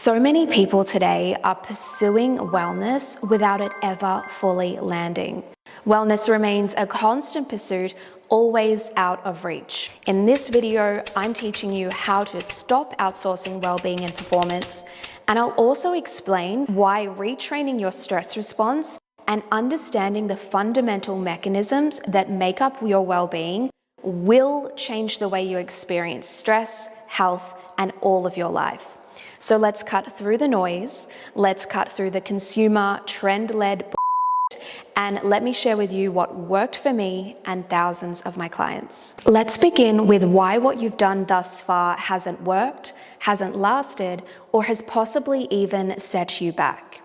So many people today are pursuing wellness without it ever fully landing. Wellness remains a constant pursuit, always out of reach. In this video, I'm teaching you how to stop outsourcing well-being and performance, and I'll also explain why retraining your stress response and understanding the fundamental mechanisms that make up your well-being will change the way you experience stress, health, and all of your life. So let's cut through the noise, let's cut through the consumer trend-led and let me share with you what worked for me and thousands of my clients. Let's begin with why what you've done thus far hasn't worked, hasn't lasted, or has possibly even set you back.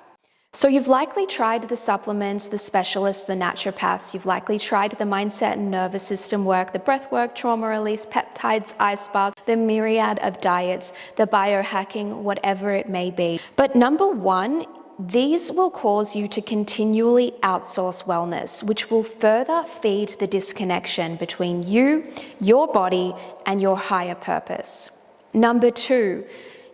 So you've likely tried the supplements, the specialists, the naturopaths, you've likely tried the mindset and nervous system work, the breath work, trauma release, peptides, ice baths, the myriad of diets, the biohacking, whatever it may be. But number one, these will cause you to continually outsource wellness, which will further feed the disconnection between you, your body, and your higher purpose. Number two,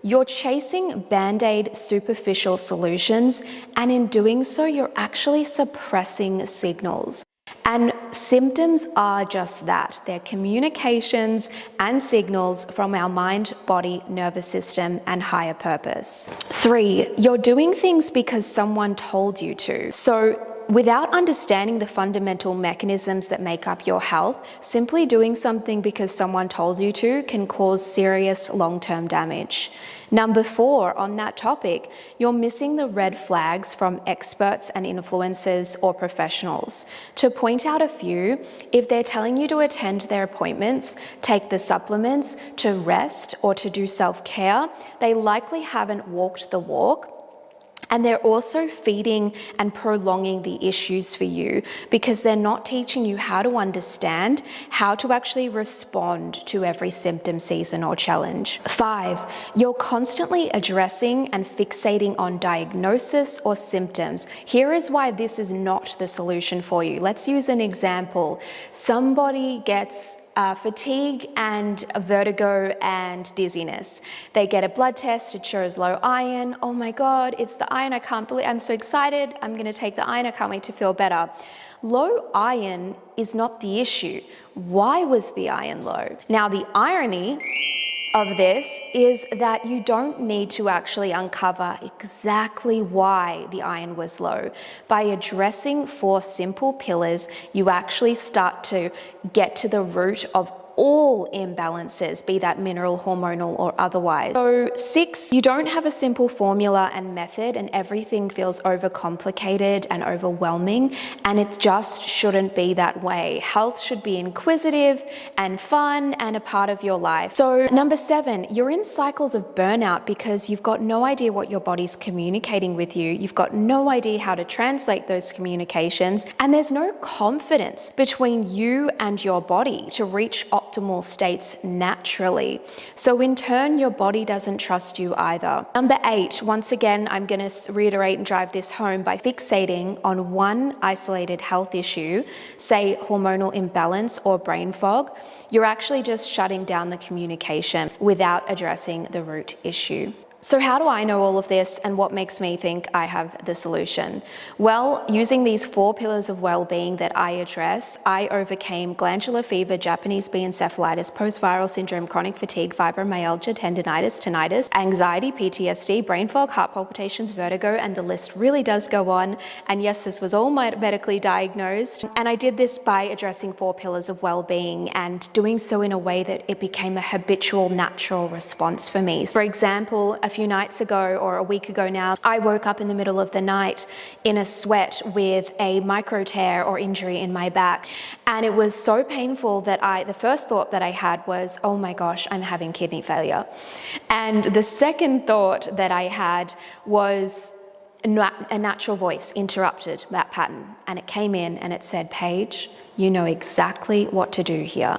you're chasing band-aid superficial solutions, and in doing so, you're actually suppressing signals. And symptoms are just that. They're communications and signals from our mind, body, nervous system, and higher purpose. Three, you're doing things because someone told you to. So without understanding the fundamental mechanisms that make up your health, simply doing something because someone told you to can cause serious long-term damage. Number four, on that topic, you're missing the red flags from experts and influencers or professionals. To point out a few, if they're telling you to attend their appointments, take the supplements, to rest, or to do self-care, they likely haven't walked the walk. And they're also feeding and prolonging the issues for you because they're not teaching you how to understand how to actually respond to every symptom, season, or challenge. Five, you're constantly addressing and fixating on diagnosis or symptoms. Here is why this is not the solution for you. Let's use an example. Somebody gets fatigue and vertigo and dizziness. They get a blood test, it shows low iron. Oh my God, it's the iron, I can't believe, I'm so excited, I'm gonna take the iron, I can't wait to feel better. Low iron is not the issue. Why was the iron low? Now the irony of this is that you don't need to actually uncover exactly why the iron was low. By addressing 4 simple pillars, you actually start to get to the root of all imbalances, be that mineral, hormonal, or otherwise. So 6, you don't have a simple formula and method, and everything feels overcomplicated and overwhelming, and it just shouldn't be that way. Health should be inquisitive and fun and a part of your life. So number 7, you're in cycles of burnout because you've got no idea what your body's communicating with you. You've got no idea how to translate those communications, and there's no confidence between you and your body to reach optimal states naturally. So in turn, your body doesn't trust you either. Number 8, once again, I'm going to reiterate and drive this home by fixating on one isolated health issue, say hormonal imbalance or brain fog, you're actually just shutting down the communication without addressing the root issue. So how do I know all of this and what makes me think I have the solution? Well, using these 4 pillars of well-being that I address, I overcame glandular fever, Japanese bee encephalitis, post-viral syndrome, chronic fatigue, fibromyalgia, tendinitis, tinnitus, anxiety, PTSD, brain fog, heart palpitations, vertigo, and the list really does go on. And yes, this was all medically diagnosed. And I did this by addressing 4 pillars of well-being and doing so in a way that it became a habitual, natural response for me. For example, a few nights ago or a week ago now, I woke up in the middle of the night in a sweat with a micro tear or injury in my back. And it was so painful that the first thought that I had was, oh my gosh, I'm having kidney failure. And the second thought that I had was, a natural voice interrupted that pattern, and it came in and it said, Paige, you know exactly what to do here.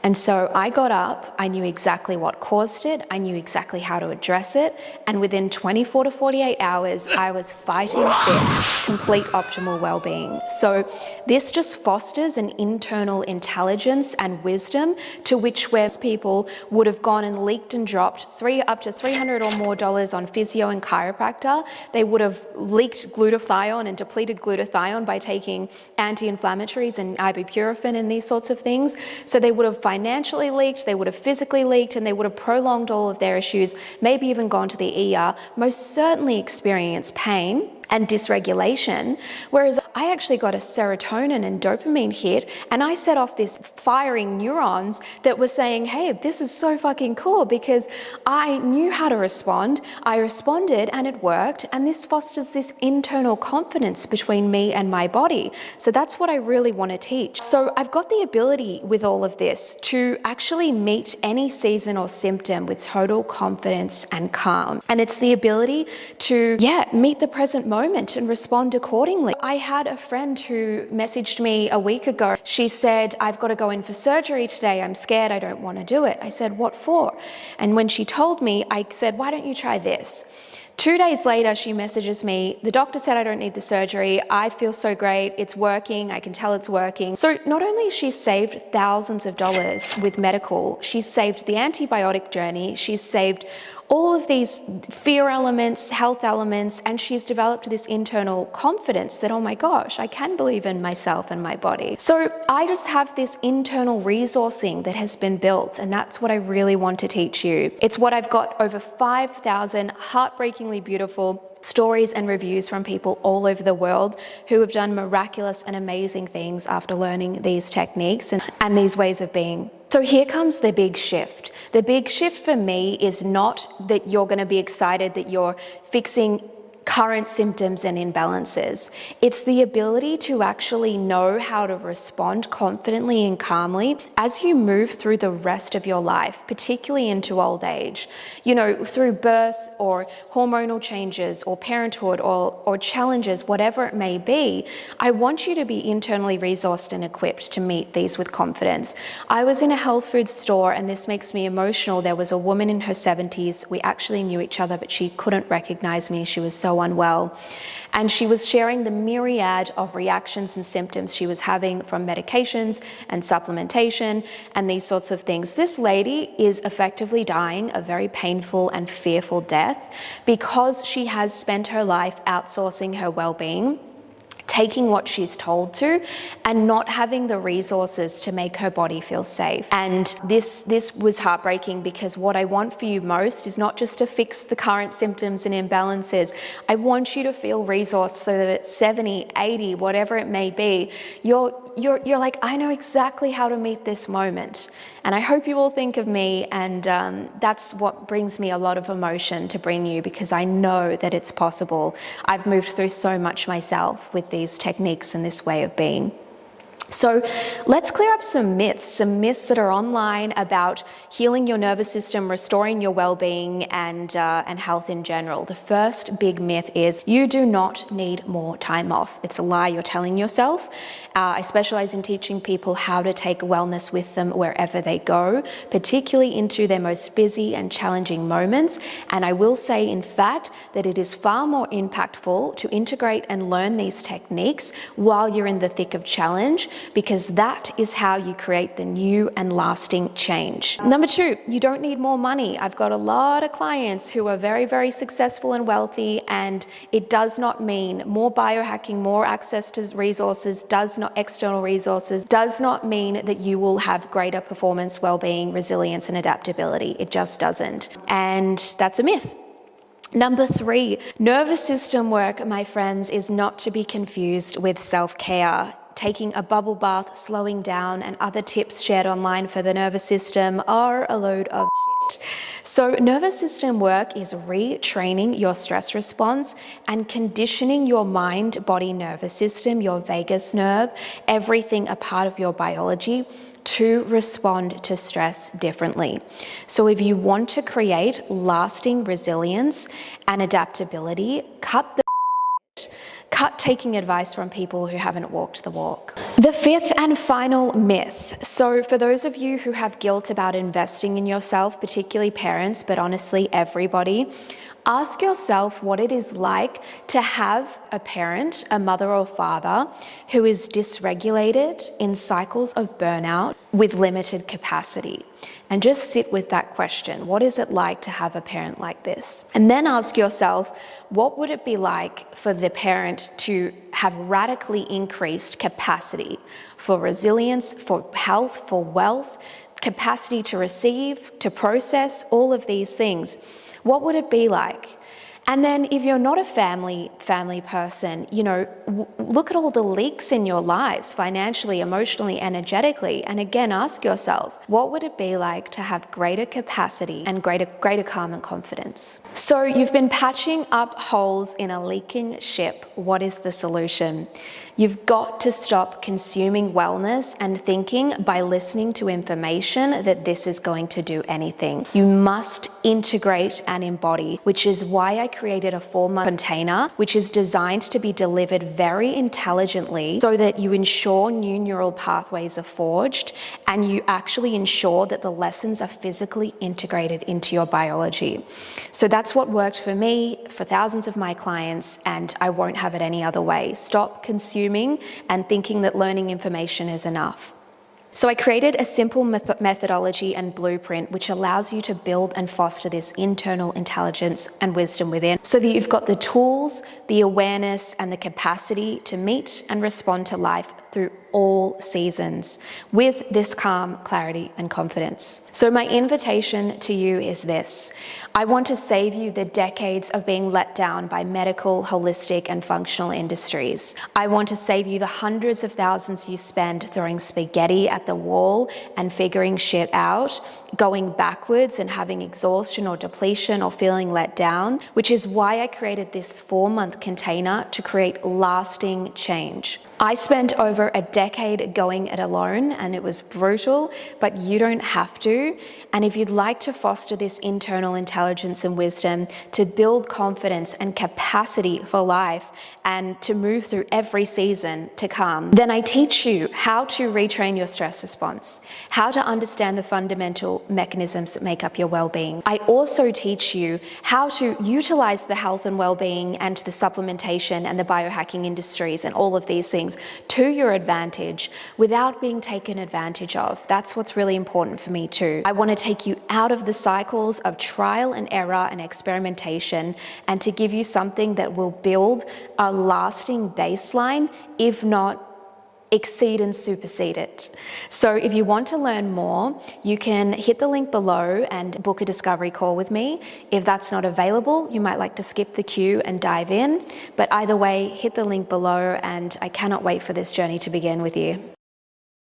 And so I got up, I knew exactly what caused it, I knew exactly how to address it, and within 24 to 48 hours, I was fighting fit, complete optimal well-being. So this just fosters an internal intelligence and wisdom to which where people would have gone and leaked and dropped up to $300 or more on physio and chiropractor. They would have leaked glutathione and depleted glutathione by taking anti-inflammatories and ibuprofen and these sorts of things. So they would have financially leaked, they would have physically leaked, and they would have prolonged all of their issues, maybe even gone to the ER, most certainly experienced pain and dysregulation, whereas I actually got a serotonin and dopamine hit, and I set off this firing neurons that were saying, hey, this is so fucking cool, because I knew how to respond, I responded and it worked, and this fosters this internal confidence between me and my body. So that's what I really want to teach. So I've got the ability with all of this to actually meet any season or symptom with total confidence and calm. And it's the ability to, meet the present moment and respond accordingly. I had a friend who messaged me a week ago. She said, I've got to go in for surgery today. I'm scared. I don't want to do it. I said, what for? And when she told me, I said, why don't you try this? 2 days later, she messages me, the doctor said I don't need the surgery. I feel so great. It's working. I can tell it's working. So not only has she saved thousands of dollars with medical, she's saved the antibiotic journey, she's saved all of these fear elements, health elements, and she's developed this internal confidence that, oh my gosh, I can believe in myself and my body. So I just have this internal resourcing that has been built, and that's what I really want to teach you. It's what I've got over 5,000 heartbreakingly beautiful stories and reviews from people all over the world who have done miraculous and amazing things after learning these techniques and these ways of being. So here comes the big shift. The big shift for me is not that you're going to be excited that you're fixing current symptoms and imbalances. It's the ability to actually know how to respond confidently and calmly as you move through the rest of your life, particularly into old age. You know, through birth or hormonal changes or parenthood or challenges, whatever it may be, I want you to be internally resourced and equipped to meet these with confidence. I was in a health food store, and this makes me emotional. There was a woman in her 70s. We actually knew each other, but she couldn't recognize me. She was so unwell. And she was sharing the myriad of reactions and symptoms she was having from medications and supplementation and these sorts of things. This lady is effectively dying a very painful and fearful death because she has spent her life outsourcing her well-being, taking what she's told to, and not having the resources to make her body feel safe. And this was heartbreaking, because what I want for you most is not just to fix the current symptoms and imbalances. I want you to feel resourced so that at 70, 80, whatever it may be, you're like, I know exactly how to meet this moment. And I hope you all think of me, and that's what brings me a lot of emotion to bring you, because I know that it's possible. I've moved through so much myself with these techniques and this way of being. So let's clear up some myths that are online about healing your nervous system, restoring your well-being, and health in general. The first big myth is you do not need more time off. It's a lie you're telling yourself. I specialize in teaching people how to take wellness with them wherever they go, particularly into their most busy and challenging moments. And I will say, in fact, that it is far more impactful to integrate and learn these techniques while you're in the thick of challenge, because that is how you create the new and lasting change. Number two, you don't need more money. I've got a lot of clients who are very, very successful and wealthy, and it does not mean more biohacking, more access to resources, external resources, does not mean that you will have greater performance, well-being, resilience, and adaptability. It just doesn't. And that's a myth. Number three, nervous system work, my friends, is not to be confused with self-care. Taking a bubble bath, slowing down, and other tips shared online for the nervous system are a load of shit. So nervous system work is retraining your stress response and conditioning your mind, body, nervous system, your vagus nerve, everything a part of your biology, to respond to stress differently. So if you want to create lasting resilience and adaptability, cut the cut taking advice from people who haven't walked the walk. The fifth and final myth. So for those of you who have guilt about investing in yourself, particularly parents, but honestly everybody, ask yourself what it is like to have a parent, a mother or father, who is dysregulated in cycles of burnout with limited capacity. And just sit with that question. What is it like to have a parent like this? And then ask yourself, what would it be like for the parent to have radically increased capacity for resilience, for health, for wealth, capacity to receive, to process, all of these things? What would it be like? And then if you're not a family person, look at all the leaks in your lives, financially, emotionally, energetically. And again, ask yourself, what would it be like to have greater capacity and greater calm and confidence? So you've been patching up holes in a leaking ship. What is the solution? You've got to stop consuming wellness and thinking by listening to information that this is going to do anything. You must integrate and embody, which is why I created a 4-month container, which is designed to be delivered very intelligently so that you ensure new neural pathways are forged and you actually ensure that the lessons are physically integrated into your biology. So that's what worked for me, for thousands of my clients, and I won't have it any other way. Stop consuming and thinking that learning information is enough. So I created a simple methodology and blueprint which allows you to build and foster this internal intelligence and wisdom within, so that you've got the tools, the awareness, and the capacity to meet and respond to life through all seasons with this calm, clarity, and confidence. So my invitation to you is this. I want to save you the decades of being let down by medical, holistic, and functional industries. I want to save you the hundreds of thousands you spend throwing spaghetti at the wall and figuring shit out, going backwards and having exhaustion or depletion or feeling let down, which is why I created this 4-month container to create lasting change. I spent over a decade going it alone and it was brutal, but you don't have to. And if you'd like to foster this internal intelligence and wisdom to build confidence and capacity for life and to move through every season to come, then I teach you how to retrain your stress response, how to understand the fundamental mechanisms that make up your well-being. I also teach you how to utilize the health and well-being and the supplementation and the biohacking industries and all of these things to your advantage without being taken advantage of. That's what's really important for me too. I want to take you out of the cycles of trial and error and experimentation and to give you something that will build a lasting baseline, if not exceed and supersede it. So if you want to learn more, you can hit the link below and book a discovery call with me. If that's not available, you might like to skip the queue and dive in. But either way, hit the link below and I cannot wait for this journey to begin with you.